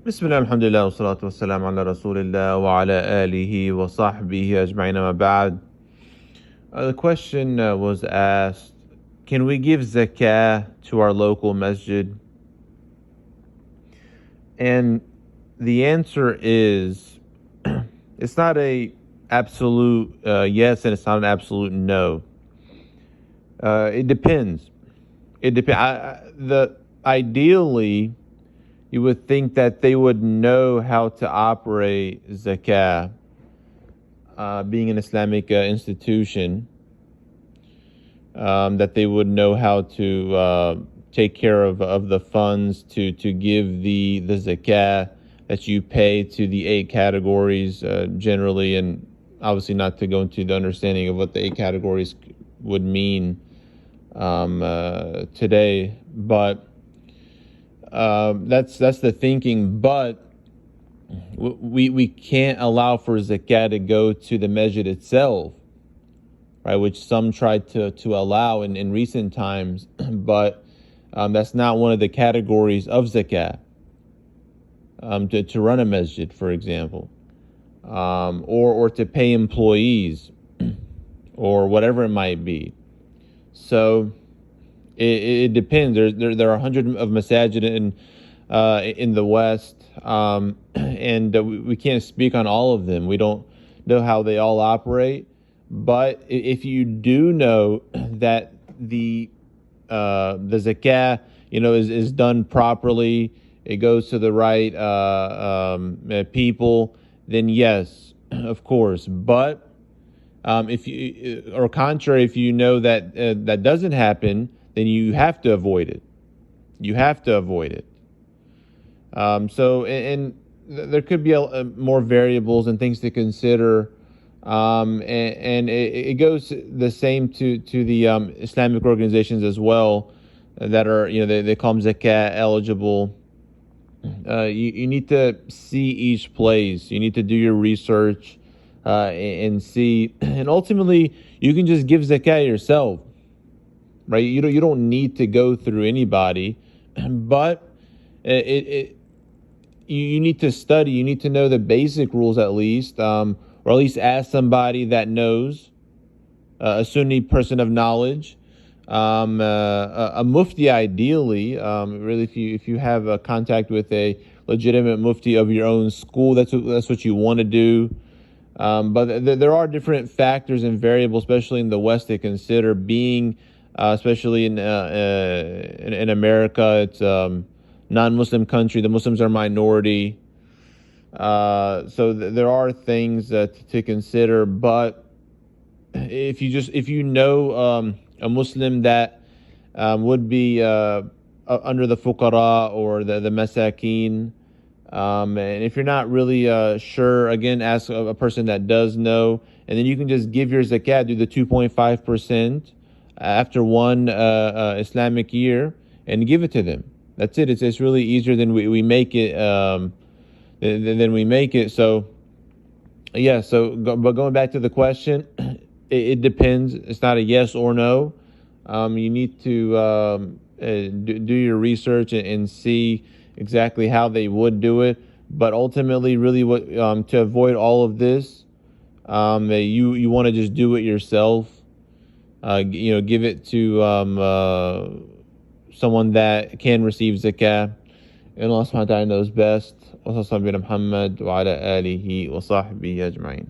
Bismillah, alhamdulillah, wa salatu wa salam ala rasulillah wa ala alihi wa sahbihi ajma'in ma ba'd. The question was asked, can we give zakah to our local masjid? And the answer is, it's not a absolute yes and it's not an absolute no. It depends. It depends. Ideally, you would think that they would know how to operate zakah, being an Islamic institution, that they would know how to take care of the funds to give the zakah that you pay to the 8 categories generally, and obviously not to go into the understanding of what the 8 categories would mean today, but that's the thinking. But we can't allow for zakat to go to the masjid itself, right? Which some tried to allow in recent times, but that's not one of the categories of zakat. To run a masjid, for example, or to pay employees, or whatever it might be. So it depends. There are 100 of Masajid in the West, and we can't speak on all of them. We don't know how they all operate. But if you do know that the zakah, is done properly, it goes to the right people, then yes, of course. But if you know that that doesn't happen, then you have to avoid it. You have to avoid it. So there could be more variables and things to consider. And it goes the same to the Islamic organizations as well, that are, they call them zakat eligible. You need to see each place. You need to do your research and see, and ultimately you can just give zakat yourself, right? You don't need to go through anybody, but you need to study. You need to know the basic rules at least, or at least ask somebody that knows, a Sunni person of knowledge, a mufti ideally. Really, if you have a contact with a legitimate mufti of your own school, that's what you want to do. But there are different factors and variables, especially in the West, to consider. Being, especially in America, it's non-Muslim country. The Muslims are minority. So there are things to consider. But if you know a Muslim that would be under the fuqara or the masakin, and if you're not really sure, again, ask a person that does know, and then you can just give your zakat, do the 2.5% after one Islamic year, and give it to them. That's it. It's really easier than we make it. Than we make it. So yeah. But going back to the question, it depends. It's not a yes or no. You need to do your research and see exactly how they would do it. But ultimately, really, what to avoid all of this, you want to just do it yourself. Give it to someone that can receive zakah. And Allah subhanahu wa ta'ala knows best. Wa sallallahu ala Muhammad wa ala alihi wa sahbihi ajma'in.